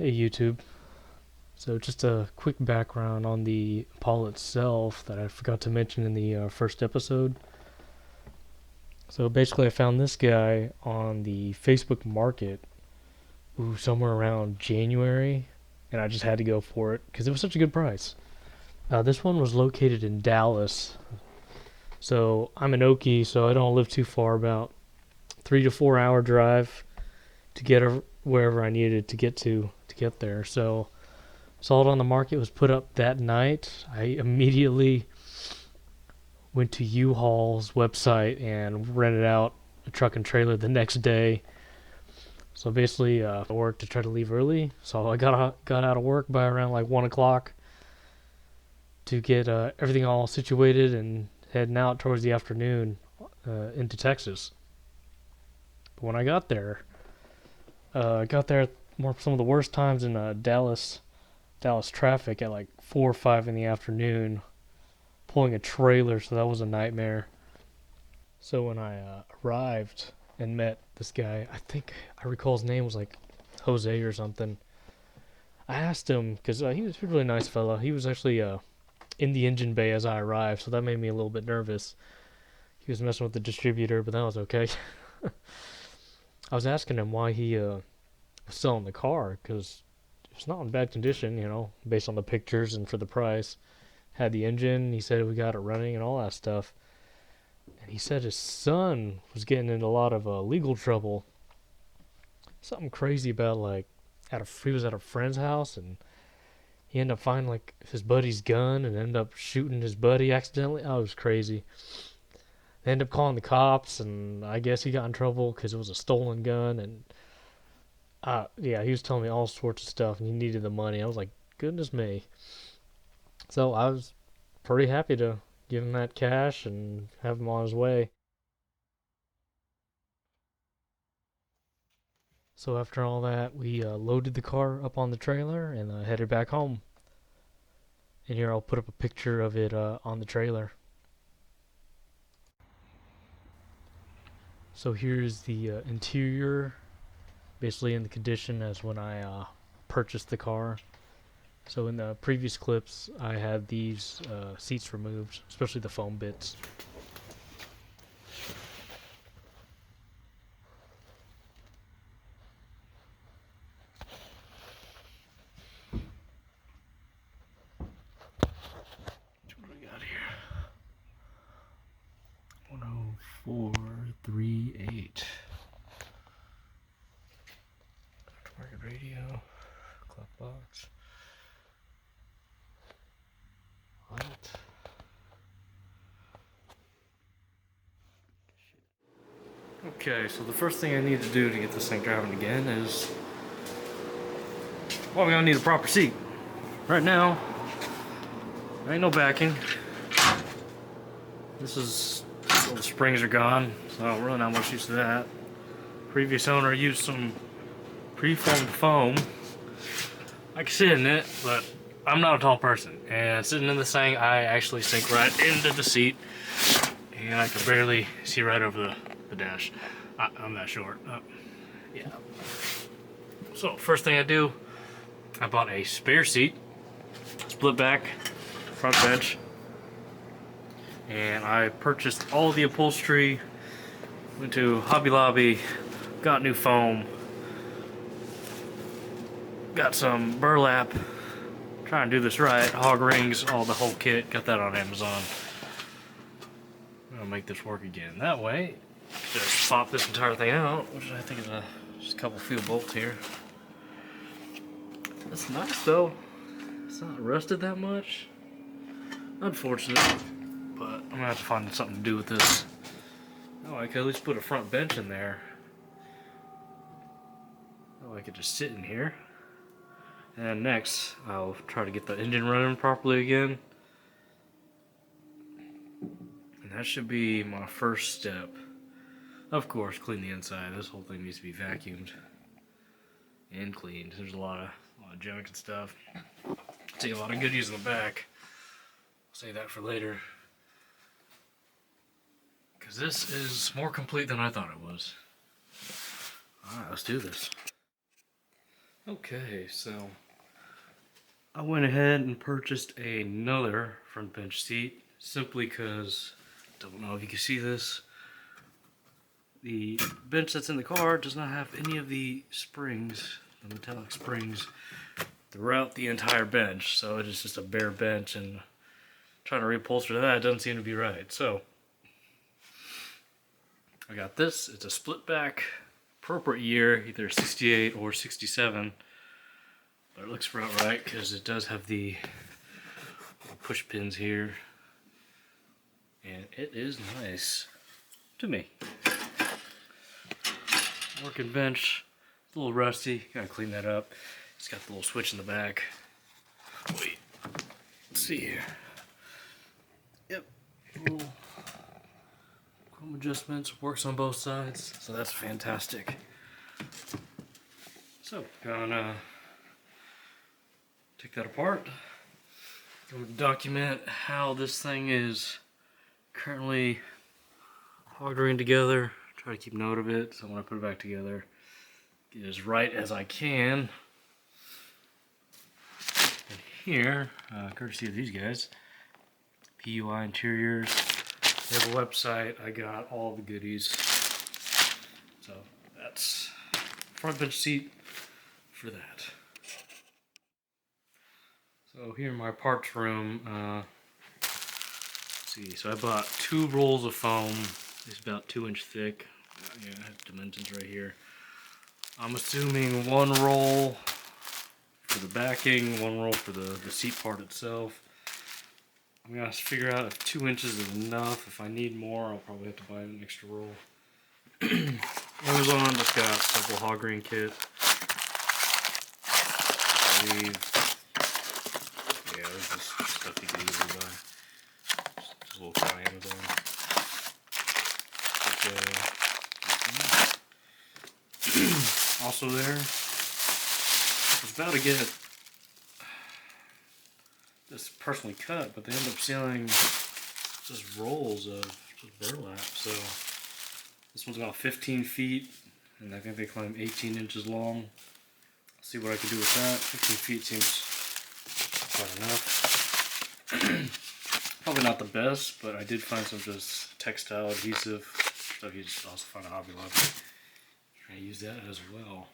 Hey YouTube. So just a quick background on the Impala itself that I forgot to mention in the first episode. So basically I found this guy on the Facebook Market somewhere around January, and I just had to go for it because it was such a good price. This one was located in Dallas. So I'm in Okie, so I don't live too far, about 3 to 4 hour drive to get wherever I needed to get there. So saw it on the market, was put up that night. I immediately went to U-Haul's website and rented out a truck and trailer the next day. So basically, I worked to try to leave early. So I got out of work by around like 1 o'clock to get everything all situated and heading out towards the afternoon into Texas. But when I got there some of the worst times in Dallas traffic at like 4 or 5 in the afternoon, pulling a trailer, so that was a nightmare. So when I arrived and met this guy, I think I recall his name was like Jose or something. I asked him because he was a really nice fella. He was actually in the engine bay as I arrived, so that made me a little bit nervous. He was messing with the distributor, but that was okay. I was asking him why he was selling the car because it's not in bad condition, based on the pictures and for the price. Had the engine, he said we got it running and all that stuff. And he said his son was getting into a lot of legal trouble. Something crazy about like he was at a friend's house and he ended up finding like his buddy's gun and ended up shooting his buddy accidentally. Oh, it was crazy. They ended up calling the cops, and I guess he got in trouble because it was a stolen gun. And yeah, he was telling me all sorts of stuff, and he needed the money. I was like, goodness me. So I was pretty happy to give him that cash and have him on his way. So after all that, we loaded the car up on the trailer and headed back home. And here I'll put up a picture of it on the trailer. So here's the interior, basically in the condition as when I purchased the car. So in the previous clips, I had these seats removed, especially the foam bits. What do we got here? 10438. Aftermarket radio, clock box, light. Okay, so the first thing I need to do to get this thing driving again is, well, we're gonna need a proper seat. Right now, there ain't no backing. All the springs are gone, so really not much use of that. Previous owner used some preformed foam. I can sit in it, but I'm not a tall person, and sitting in this thing, I actually sink right into the seat, and I can barely see right over the dash. I'm that short. Yeah. So first thing I do, I bought a spare seat, split back, front bench, and I purchased all the upholstery. Went to Hobby Lobby, got new foam, got some burlap. Trying to do this right, hog rings, all the whole kit. Got that on Amazon. I'm gonna make this work again. That way, just pop this entire thing out, which I think is just a couple few bolts here. That's nice though. It's not rusted that much. Unfortunate, but I'm gonna have to find something to do with this. Oh, I could at least put a front bench in there. Oh, I could just sit in here. And next, I'll try to get the engine running properly again. And that should be my first step. Of course, clean the inside. This whole thing needs to be vacuumed and cleaned. There's a lot of junk and stuff. Take a lot of goodies in the back. I'll save that for later. Because this is more complete than I thought it was. Alright, let's do this. Okay, so I went ahead and purchased another front bench seat simply because, don't know if you can see this, the bench that's in the car does not have any of the springs, the metallic springs, throughout the entire bench. So it is just a bare bench, and trying to reupholster that doesn't seem to be right. So I got this. It's a split back, appropriate year, either 68 or 67. But it looks about right because it does have the push pins here. And it is nice to me. Working bench, it's a little rusty. Gotta clean that up. It's got the little switch in the back. Wait, let's see here. Yep, little chrome adjustments, works on both sides, so that's fantastic. So, gonna take that apart. I'm gonna document how this thing is currently hoggering together. Try to keep note of it, so when I put it back together, get as right as I can. And here, courtesy of these guys, PUI Interiors, they have a website. I got all the goodies. So that's front bench seat for that. So here in my parts room, let's see, so I bought 2 rolls of foam. It's about 2-inch thick. Yeah, I have dimensions right here. I'm assuming 1 roll for the backing, 1 roll for the seat part itself. I'm gonna figure out if 2 inches is enough. If I need more, I'll probably have to buy an extra roll. Amazon just got several hoggering kits. I believe, yeah, this is stuff you can easily buy. Just a little try Amazon. Also there, I was about to get this personally cut, but they end up selling just rolls of just burlap. So this one's about 15 feet, and I think they claim 18 inches long. See what I can do with that. 15 feet seems quite enough. Probably not the best, but I did find some just textile adhesive stuff. You just also find a Hobby Lobby. Try to use that as well.